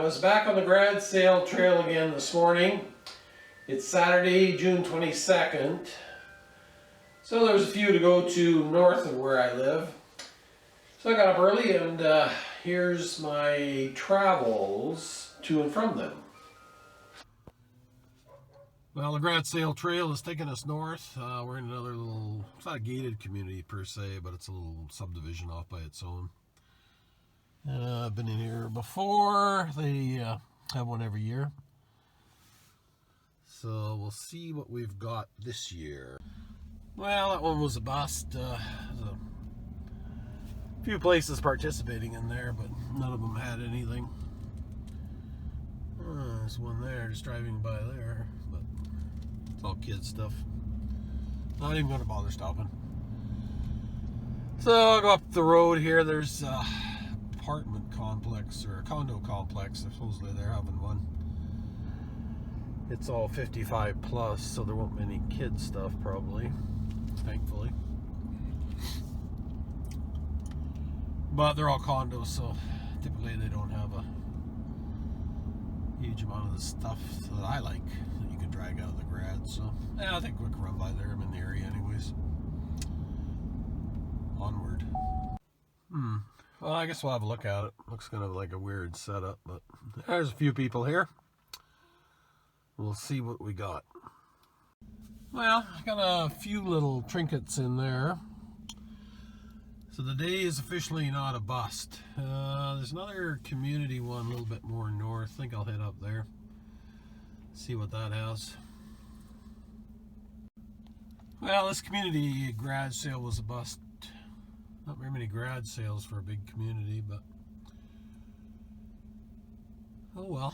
was back on the grad sale trail again this morning. It's Saturday, June 22nd. So there's a few to go to north of where I live. So I got up early and here's my travels to and from them. Well, the grad sale trail is taking us north. We're in another little, it's not a gated community per se, but it's a little subdivision off by its own. I've been in here before. They have one every year. So we'll see what we've got this year. Well, that one was a bust. There's a few places participating in there, but none of them had anything. There's one there, just driving by there, but it's all kids stuff. Not even going to bother stopping. So I'll go up the road here. There's apartment complex or a condo complex. Supposedly they're having one. It's all 55 plus, so there won't be any kid stuff probably, thankfully. But they're all condos, so typically they don't have a huge amount of the stuff that I like that you can drag out of the grad. So yeah, I think we can run by there. I'm in the area anyways. Onward. Well, I guess we'll have a look at it. Looks kind of like a weird setup, but there's a few people here. We'll see what we got. Well, I got a few little trinkets in there. So the day is officially not a bust. There's another community one a little bit more north. I think I'll head up there. See what that has. Well, this community grad sale was a bust. Not very many grad sales for a big community, but oh well.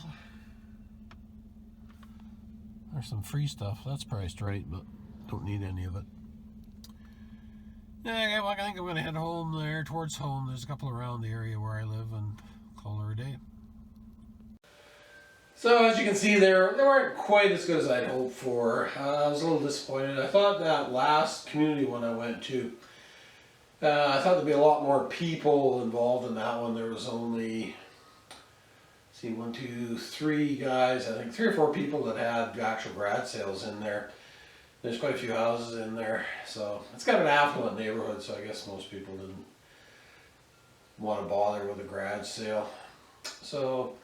There's some free stuff. That's priced right, but don't need any of it. Yeah, well, I think I'm going to head home there, towards home. There's a couple around the area where I live and call her a day. So as you can see, they weren't quite as good as I'd hoped for. I was a little disappointed. I thought that last community one I went to, I thought there'd be a lot more people involved in that one. There was only, see, 1, 2, 3 guys, I think 3 or 4 people that had actual grad sales in there. There's quite a few houses in there, so it's kind of an affluent neighborhood, so I guess most people didn't want to bother with a grad sale. So,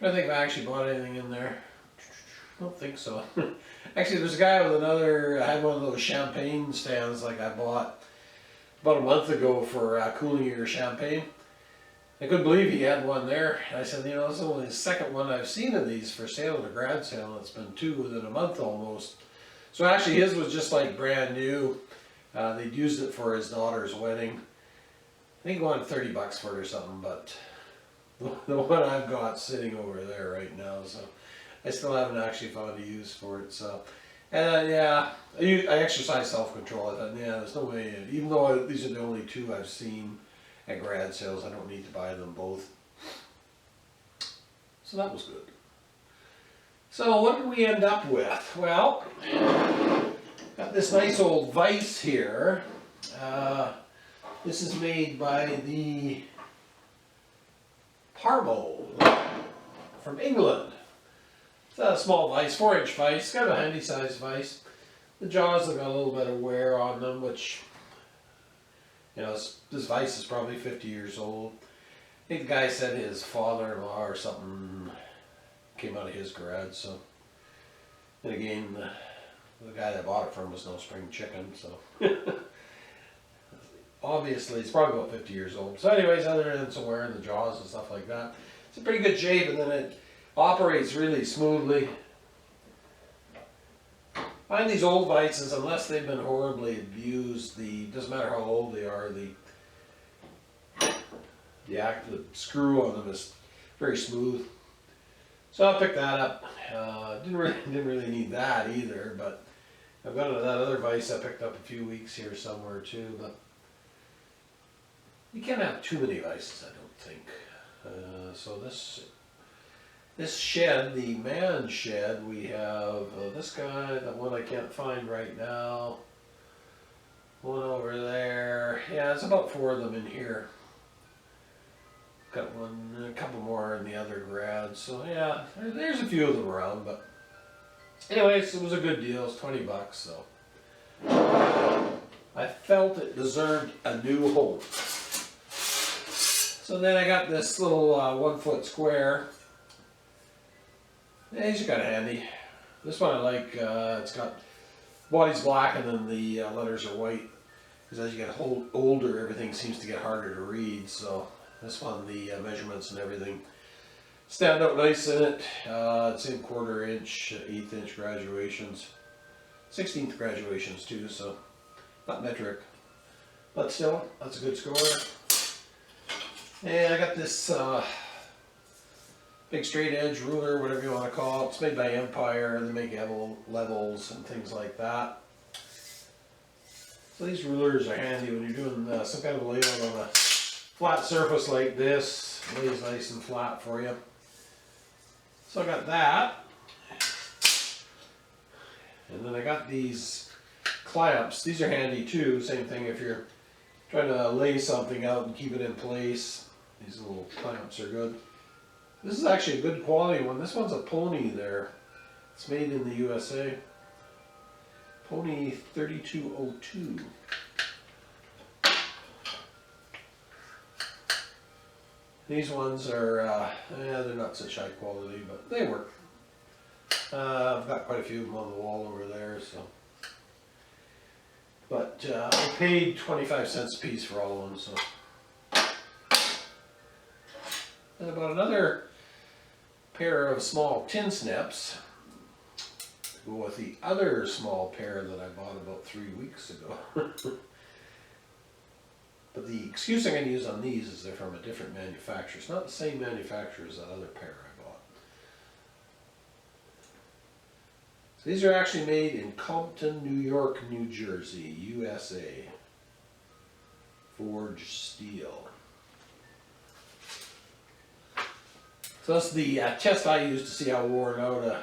I don't think if I actually bought anything in there. I don't think so. Actually, there's a guy with another, I had one of those champagne stands like I bought about a month ago for cooling your champagne. I couldn't believe he had one there. I said, you know, this is only the second one I've seen of these for sale at a grad sale. It's been 2 within a month almost. So actually his was just like brand new. They'd used it for his daughter's wedding. I think he wanted $30 for it or something, but the one I've got sitting over there right now, so I still haven't actually found a use for it. So, and yeah, I exercise self-control. I thought, yeah, there's no way, even though these are the only 2 I've seen at grad sales, I don't need to buy them both. So that was good. So what did we end up with? Well, got this nice old vise here. This is made by the Parmo from England. It's a small vise, 4-inch vise, kind of a handy sized vise. The jaws have got a little bit of wear on them, which, you know, this vise is probably 50 years old. I think the guy said his father-in-law or something came out of his garage, so. And again, the guy that bought it from was no spring chicken, so. Obviously, it's probably about 50 years old. So anyways, other than some wear in the jaws and stuff like that, it's in pretty good shape, and then it operates really smoothly. I find these old vices, unless they've been horribly abused, doesn't matter how old they are, the screw on them is very smooth. So I picked that up. Didn't really need that either, but I've got that other vise I picked up a few weeks here somewhere too. But you can't have too many vices, I don't think. So this shed, the man shed, we have this guy, that one I can't find right now. One over there. Yeah, there's about 4 of them in here. Got one, a couple more in the other garage. So yeah, there's a few of them around. But anyways, it was a good deal. It's $20, so I felt it deserved a new home. So then I got this little 1 foot square. Yeah, these are kind of handy. This one I like. It's got body's black and then the letters are white. Because as you get older, everything seems to get harder to read. So this one, the measurements and everything stand out nice in it. It's in 1/4 inch, 1/8 inch graduations, 16th graduations too. So not metric, but still, that's a good score. And I got this big straight edge ruler, whatever you want to call it. It's made by Empire. They make levels and things like that. So these rulers are handy when you're doing some kind of layout on a flat surface like this. It lays nice and flat for you. So I got that. And then I got these clamps. These are handy too. Same thing if you're trying to lay something out and keep it in place. These little clamps are good. This is actually a good quality one. This one's a Pony there. It's made in the USA. Pony 3202. These ones are, they're not such high quality, but they work. I've got quite a few of them on the wall over there, so. But I paid 25 cents a piece for all of them, so. And about another pair of small tin snips to go with the other small pair that I bought about 3 weeks ago. But the excuse I'm going to use on these is they're from a different manufacturer. It's not the same manufacturer as that other pair I bought. So these are actually made in Compton, New York, New Jersey, USA. Forged steel. So that's the test I use to see how worn out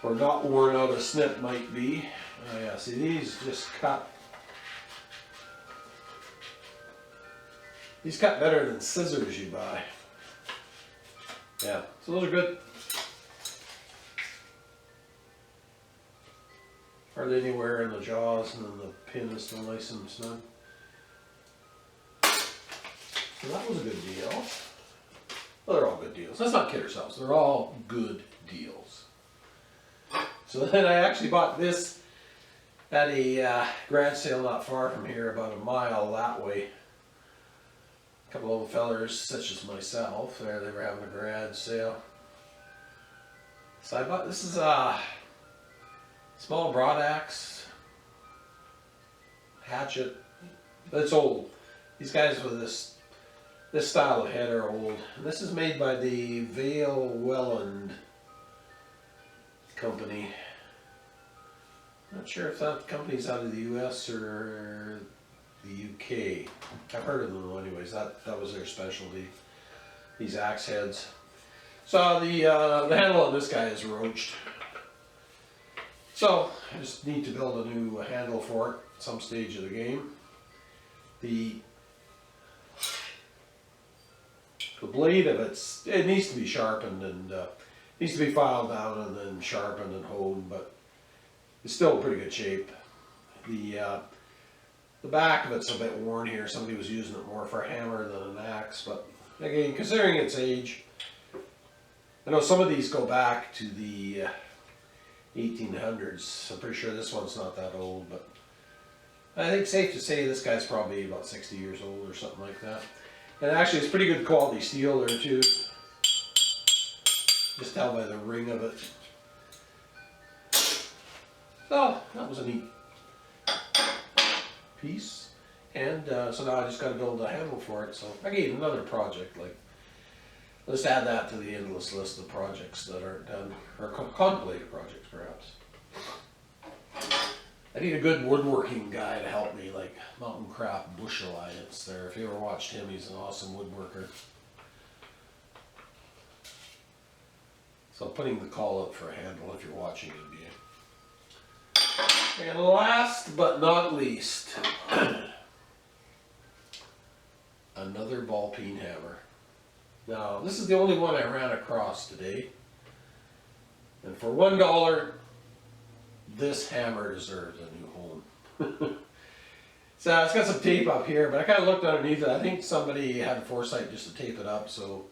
or not worn out a snip might be. Oh yeah, see these just cut. These cut better than scissors you buy. Yeah, so those are good. Hardly anywhere in the jaws, and then the pin is still nice and snug. So that was a good deal. Well, they're all good deals. Let's not kid ourselves. They're all good deals. So then I actually bought this at a garage sale not far from here, about a mile that way. A couple old fellers, such as myself, they were having a garage sale. So I bought, this is a small broad axe, hatchet, but it's old. These guys with this style of head are old. And this is made by the Vale Welland company. Not sure if that company's out of the US or the UK. I've heard of them though anyways. That was their specialty. These axe heads. So the handle on this guy is roached. So I just need to build a new handle for it at some stage of the game. The blade of it needs to be sharpened and needs to be filed down and then sharpened and honed, but it's still in pretty good shape. The back of it's a bit worn here. Somebody was using it more for a hammer than an axe, but again, considering its age, I know some of these go back to the 1800s. I'm pretty sure this one's not that old, but I think it's safe to say this guy's probably about 60 years old or something like that. And actually it's pretty good quality steel there too. Just tell by the ring of it. So that was a neat piece. And so now I just got to build a handle for it. So I gave another project, like, let's add that to the endless list of projects that aren't done, or contemplated projects perhaps. I need a good woodworking guy to help me, like Mountain Craft Bush Alliance there. If you ever watched him, he's an awesome woodworker. So putting the call up for a handle if you're watching it, be. And last but not least, a another ball peen hammer. Now, this is the only one I ran across today. And for $1, this hammer deserves a new home. So it's got some tape up here, but I kind of looked underneath it. I think somebody had foresight just to tape it up, so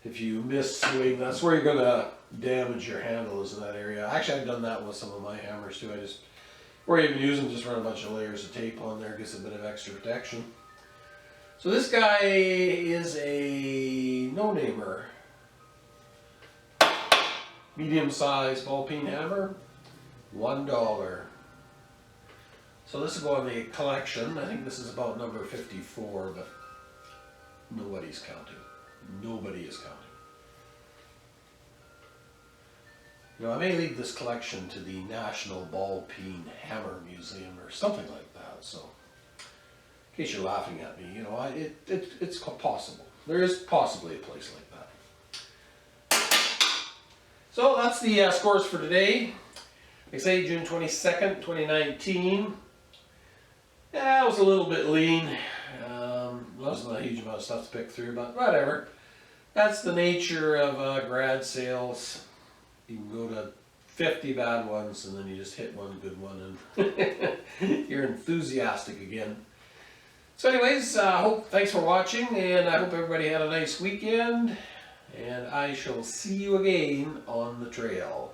if you miss swing, that's where you're gonna damage your handles in that area. Actually, I've done that with some of my hammers too. I just, or even use them, just run a bunch of layers of tape on there, gets a bit of extra protection. So this guy is a no-namer. Medium-sized ball peen hammer, $1. So this will go in the collection. I think this is about number 54, but nobody's counting. Nobody is counting. You know, I may leave this collection to the National Ball Peen Hammer Museum or something like that. So, in case you're laughing at me, you know, it's possible. There is possibly a place like that. So that's the scores for today. Like I say, June 22nd, 2019. Yeah, it was a little bit lean. Wasn't a huge amount of stuff to pick through, but whatever. That's the nature of grad sales. You can go to 50 bad ones and then you just hit one good one and you're enthusiastic again. So anyways, thanks for watching, and I hope everybody had a nice weekend, and I shall see you again on the trail.